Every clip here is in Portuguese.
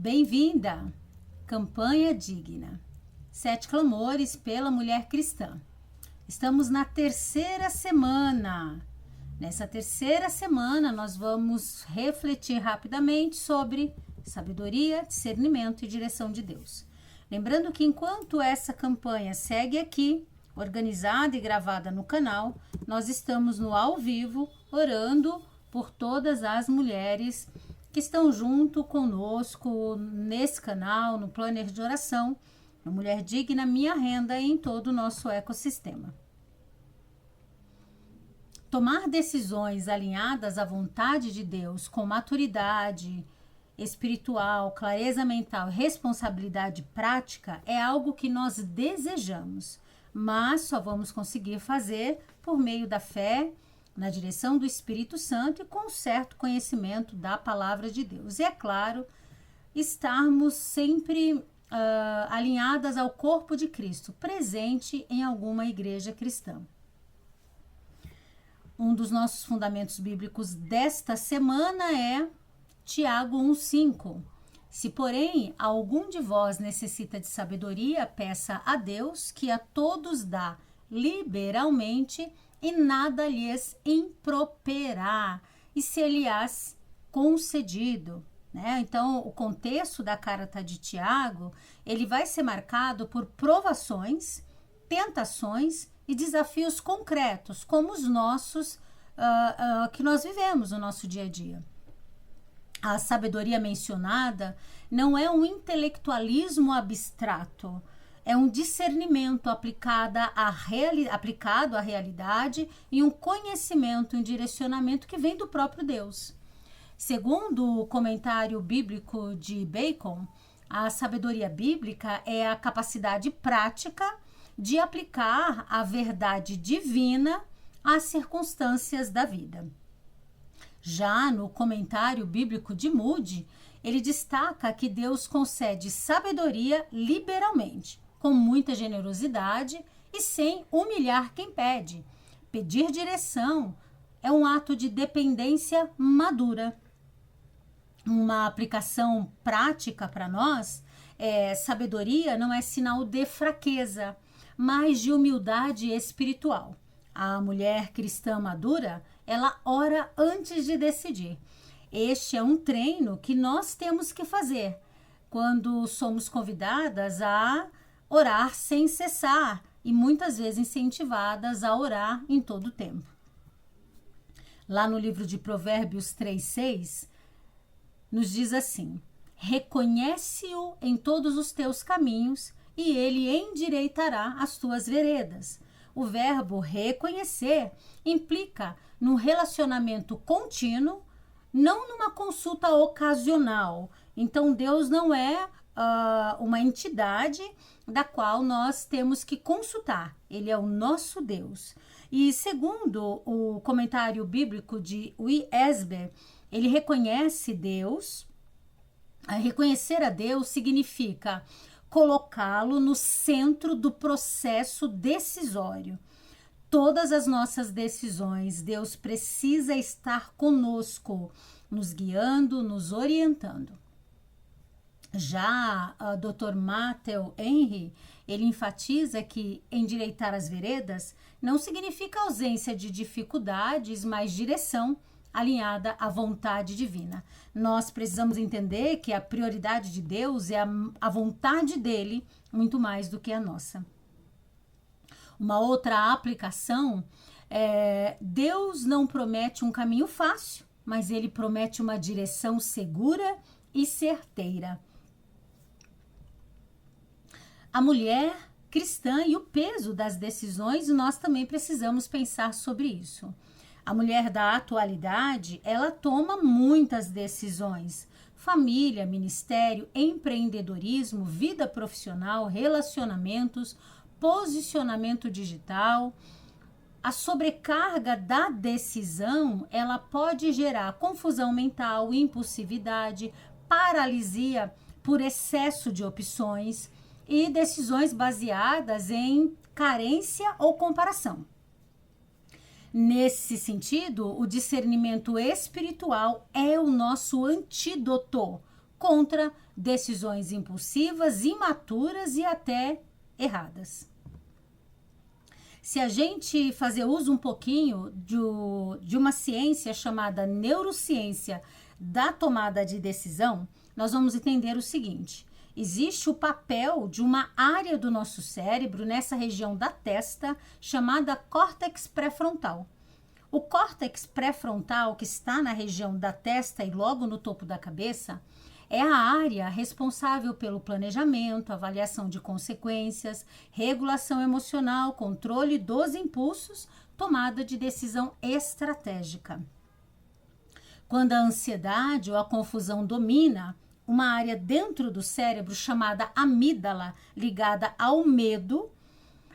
Bem-vinda! Campanha Digna. 7 clamores pela mulher cristã. Estamos na terceira semana. Nessa terceira semana, nós vamos refletir rapidamente sobre sabedoria, discernimento e direção de Deus. Lembrando que enquanto essa campanha segue aqui, organizada e gravada no canal, nós estamos no ao vivo, orando por todas as mulheres que estão junto conosco nesse canal, no planner de oração, no Mulher Digna, Minha Renda e em todo o nosso ecossistema. Tomar decisões alinhadas à vontade de Deus com maturidade espiritual, clareza mental e responsabilidade prática é algo que nós desejamos, mas só vamos conseguir fazer por meio da fé, na direção do Espírito Santo e com certo conhecimento da palavra de Deus. E é claro, estarmos sempre alinhadas ao corpo de Cristo, presente em alguma igreja cristã. Um dos nossos fundamentos bíblicos desta semana é Tiago 1,5. Se, porém, algum de vós necessita de sabedoria, peça a Deus, que a todos dá liberalmente e nada lhes improperá, e ser-lhe-ás concedido. Né? Então, o contexto da carta de Tiago, ele vai ser marcado por provações, tentações e desafios concretos, como os nossos, que nós vivemos no nosso dia a dia. A sabedoria mencionada não é um intelectualismo abstrato, é um discernimento aplicado à realidade e um conhecimento e um direcionamento que vem do próprio Deus. Segundo o comentário bíblico de Bacon, a sabedoria bíblica é a capacidade prática de aplicar a verdade divina às circunstâncias da vida. Já no comentário bíblico de Moody, ele destaca que Deus concede sabedoria liberalmente, com muita generosidade e sem humilhar quem pede. Pedir direção é um ato de dependência madura. Uma aplicação prática para nós, sabedoria não é sinal de fraqueza, mas de humildade espiritual. A mulher cristã madura, ela ora antes de decidir. Este é um treino que nós temos que fazer quando somos convidadas a orar sem cessar e muitas vezes incentivadas a orar em todo o tempo. Lá no livro de Provérbios 3,6, nos diz assim: reconhece-o em todos os teus caminhos e ele endireitará as tuas veredas. O verbo reconhecer implica num relacionamento contínuo, não numa consulta ocasional. Então, Deus não é uma entidade da qual nós temos que consultar. Ele é o nosso Deus. E segundo o comentário bíblico de Esber, ele reconhece Deus. Reconhecer a Deus significa colocá-lo no centro do processo decisório. Todas as nossas decisões, Deus precisa estar conosco, nos guiando, nos orientando. Já o Dr. Matthew Henry, ele enfatiza que endireitar as veredas não significa ausência de dificuldades, mas direção alinhada à vontade divina. Nós precisamos entender que a prioridade de Deus é a vontade dele, muito mais do que a nossa. Uma outra aplicação é: Deus não promete um caminho fácil, mas ele promete uma direção segura e certeira. A mulher cristã e o peso das decisões, nós também precisamos pensar sobre isso. A mulher da atualidade, ela toma muitas decisões: família, ministério, empreendedorismo, vida profissional, relacionamentos, posicionamento digital. A sobrecarga da decisão, ela pode gerar confusão mental, impulsividade, paralisia por excesso de opções e decisões baseadas em carência ou comparação. Nesse sentido, o discernimento espiritual é o nosso antídoto contra decisões impulsivas, imaturas e até erradas. Se a gente fazer uso um pouquinho de uma ciência chamada neurociência da tomada de decisão, nós vamos entender o seguinte: existe o papel de uma área do nosso cérebro nessa região da testa chamada córtex pré-frontal. O córtex pré-frontal, que está na região da testa e logo no topo da cabeça, é a área responsável pelo planejamento, avaliação de consequências, regulação emocional, controle dos impulsos, tomada de decisão estratégica. Quando a ansiedade ou a confusão domina, uma área dentro do cérebro chamada amígdala, ligada ao medo,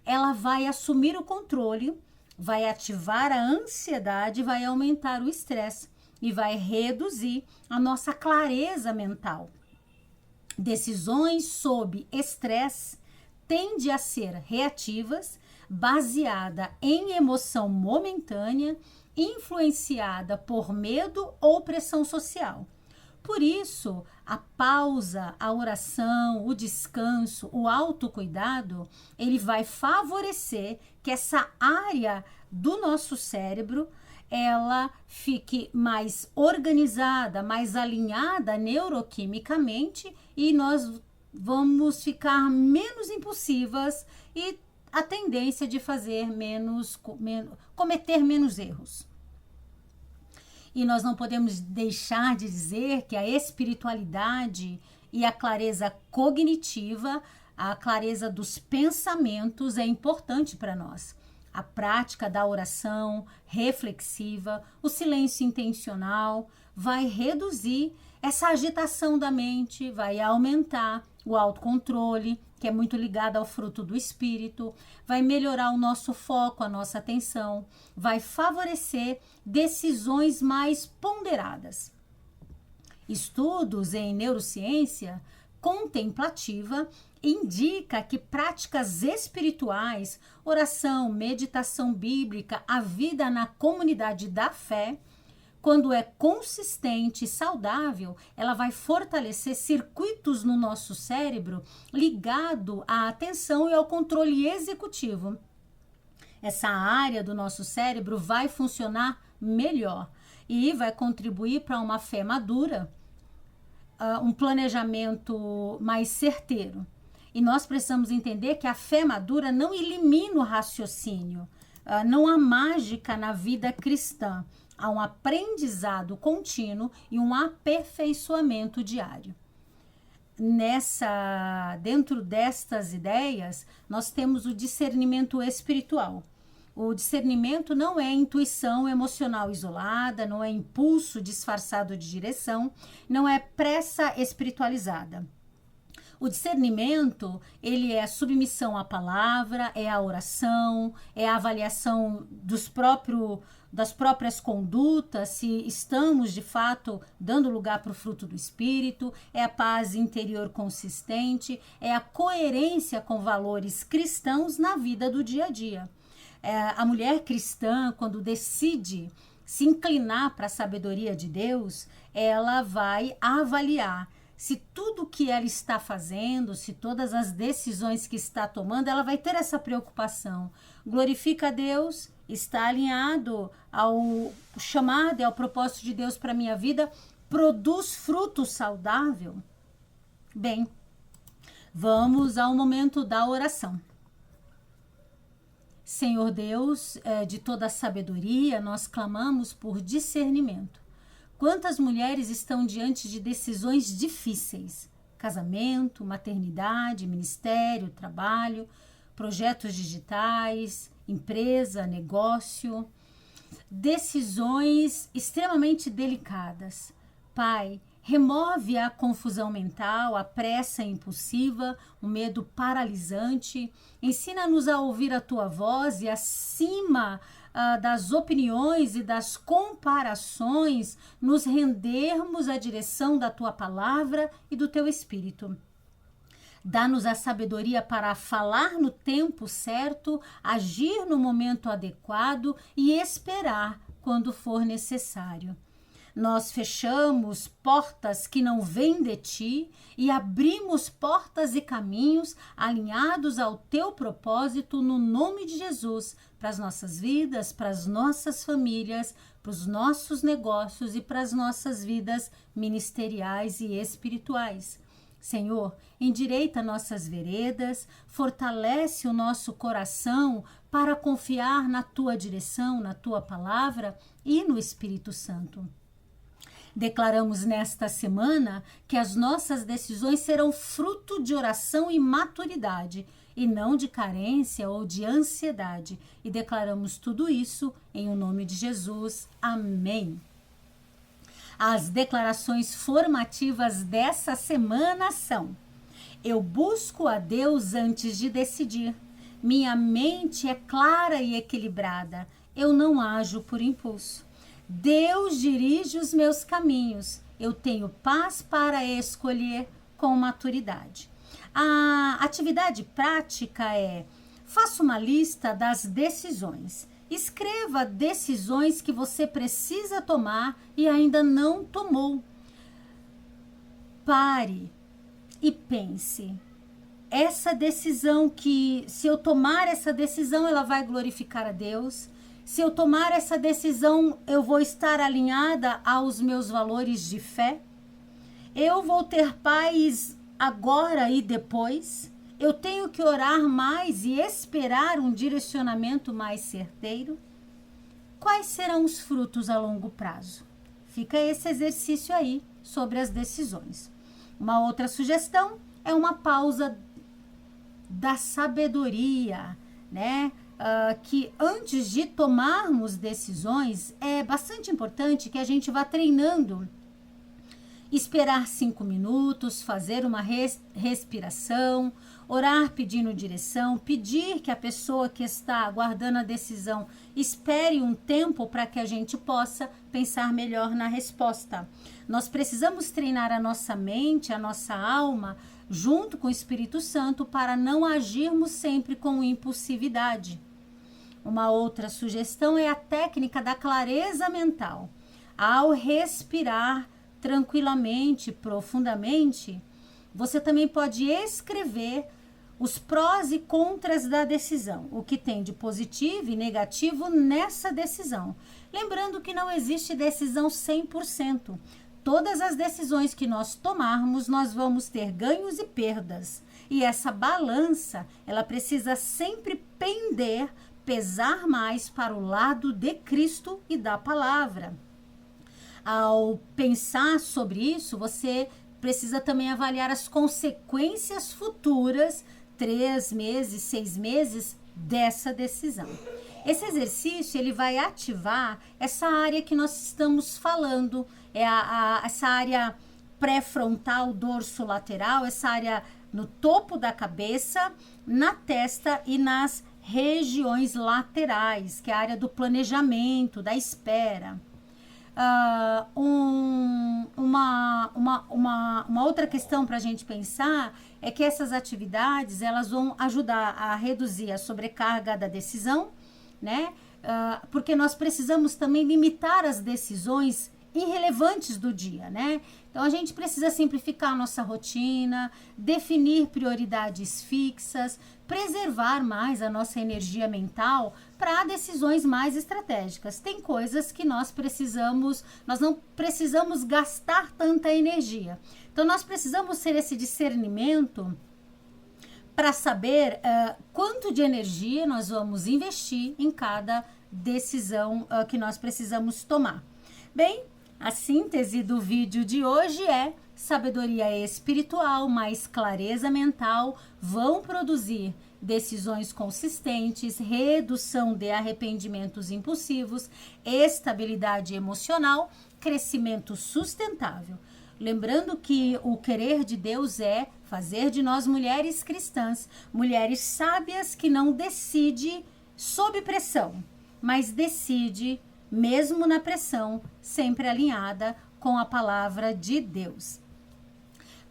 ela vai assumir o controle, vai ativar a ansiedade, vai aumentar o estresse e vai reduzir a nossa clareza mental. Decisões sob estresse tendem a ser reativas, baseada em emoção momentânea, influenciada por medo ou pressão social. Por isso, a pausa, a oração, o descanso, o autocuidado, ele vai favorecer que essa área do nosso cérebro ela fique mais organizada, mais alinhada neuroquimicamente e nós vamos ficar menos impulsivas e a tendência de fazer cometer menos erros. E nós não podemos deixar de dizer que a espiritualidade e a clareza cognitiva, a clareza dos pensamentos é importante para nós. A prática da oração reflexiva, o silêncio intencional, vai reduzir essa agitação da mente, vai aumentar o autocontrole, que é muito ligado ao fruto do espírito, vai melhorar o nosso foco, a nossa atenção, vai favorecer decisões mais ponderadas. Estudos em neurociência contemplativa indica que práticas espirituais, oração, meditação bíblica, a vida na comunidade da fé, quando é consistente e saudável, ela vai fortalecer circuitos no nosso cérebro ligado à atenção e ao controle executivo. Essa área do nosso cérebro vai funcionar melhor e vai contribuir para uma fé madura, um planejamento mais certeiro. E nós precisamos entender que a fé madura não elimina o raciocínio, não há mágica na vida cristã. Há um aprendizado contínuo e um aperfeiçoamento diário. Dentro destas ideias, nós temos o discernimento espiritual. O discernimento não é intuição emocional isolada, não é impulso disfarçado de direção, não é pressa espiritualizada. O discernimento, ele é a submissão à palavra, é a oração, é a avaliação das próprias condutas, se estamos de fato dando lugar para o fruto do Espírito, é a paz interior consistente, é a coerência com valores cristãos na vida do dia a dia. A mulher cristã, quando decide se inclinar para a sabedoria de Deus, ela vai avaliar se tudo que ela está fazendo, se todas as decisões que está tomando, ela vai ter essa preocupação. Glorifica a Deus, está alinhado ao chamado e ao propósito de Deus para a minha vida, produz fruto saudável? Bem, vamos ao momento da oração. Senhor Deus, de toda a sabedoria, nós clamamos por discernimento. Quantas mulheres estão diante de decisões difíceis? Casamento, maternidade, ministério, trabalho, projetos digitais, empresa, negócio. Decisões extremamente delicadas. Pai, remove a confusão mental, a pressa impulsiva, o medo paralisante. Ensina-nos a ouvir a tua voz e acima das opiniões e das comparações, nos rendermos à direção da tua palavra e do teu Espírito. Dá-nos a sabedoria para falar no tempo certo, agir no momento adequado e esperar quando for necessário. Nós fechamos portas que não vêm de ti e abrimos portas e caminhos alinhados ao teu propósito no nome de Jesus, para as nossas vidas, para as nossas famílias, para os nossos negócios e para as nossas vidas ministeriais e espirituais. Senhor, endireita nossas veredas, fortalece o nosso coração para confiar na tua direção, na tua palavra e no Espírito Santo. Declaramos nesta semana que as nossas decisões serão fruto de oração e maturidade, e não de carência ou de ansiedade. E declaramos tudo isso em o nome de Jesus. Amém. As declarações formativas dessa semana são: eu busco a Deus antes de decidir. Minha mente é clara e equilibrada. Eu não ajo por impulso. Deus dirige os meus caminhos. Eu tenho paz para escolher com maturidade. A atividade prática é: faça uma lista das decisões. Escreva decisões que você precisa tomar e ainda não tomou. Pare e pense. Essa decisão que, se eu tomar essa decisão, ela vai glorificar a Deus. Se eu tomar essa decisão, eu vou estar alinhada aos meus valores de fé. Eu vou ter paz agora e depois. Eu tenho que orar mais e esperar um direcionamento mais certeiro. Quais serão os frutos a longo prazo? Fica esse exercício aí sobre as decisões. Uma outra sugestão é uma pausa da sabedoria, né? Que antes de tomarmos decisões, é bastante importante que a gente vá treinando. Esperar 5 minutos, fazer uma respiração, orar pedindo direção, pedir que a pessoa que está aguardando a decisão espere um tempo para que a gente possa pensar melhor na resposta. Nós precisamos treinar a nossa mente, a nossa alma, junto com o Espírito Santo, para não agirmos sempre com impulsividade. Uma outra sugestão é a técnica da clareza mental. Ao respirar tranquilamente, profundamente, você também pode escrever os prós e contras da decisão, o que tem de positivo e negativo nessa decisão. Lembrando que não existe decisão 100%. Todas as decisões que nós tomarmos, nós vamos ter ganhos e perdas. E essa balança, ela precisa sempre pesar mais para o lado de Cristo e da palavra. Ao pensar sobre isso, você precisa também avaliar as consequências futuras, 3 meses, 6 meses, dessa decisão. Esse exercício, ele vai ativar essa área que nós estamos falando, essa área pré-frontal, dorso lateral, essa área no topo da cabeça, na testa e nas regiões laterais, que é a área do planejamento, da espera. Uma outra questão para a gente pensar é que essas atividades, elas vão ajudar a reduzir a sobrecarga da decisão, né? Porque nós precisamos também limitar as decisões irrelevantes do dia, né? Então a gente precisa simplificar a nossa rotina, definir prioridades fixas, preservar mais a nossa energia mental para decisões mais estratégicas. Tem coisas que nós não precisamos gastar tanta energia. Então nós precisamos ter esse discernimento para saber quanto de energia nós vamos investir em cada decisão que nós precisamos tomar. Bem, a síntese do vídeo de hoje é: sabedoria espiritual mais clareza mental vão produzir decisões consistentes, redução de arrependimentos impulsivos, estabilidade emocional, crescimento sustentável. Lembrando que o querer de Deus é fazer de nós mulheres cristãs, mulheres sábias que não decide sob pressão, mas decide mesmo na pressão, sempre alinhada com a palavra de Deus.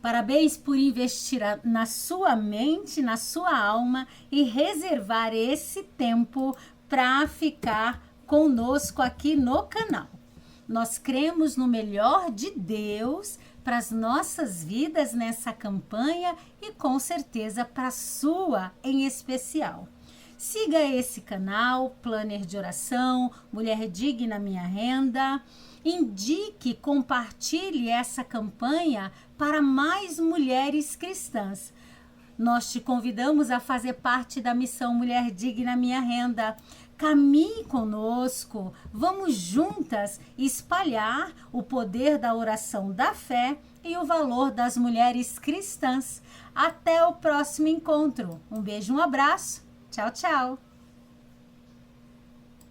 Parabéns por investir na sua mente, na sua alma e reservar esse tempo para ficar conosco aqui no canal. Nós cremos no melhor de Deus para as nossas vidas nessa campanha e com certeza para a sua em especial. Siga esse canal, Planner de Oração, Mulher Digna Minha Renda. Indique, compartilhe essa campanha para mais mulheres cristãs. Nós te convidamos a fazer parte da missão Mulher Digna Minha Renda. Caminhe conosco, vamos juntas espalhar o poder da oração da fé e o valor das mulheres cristãs. Até o próximo encontro. Um beijo, um abraço. Tchau, tchau.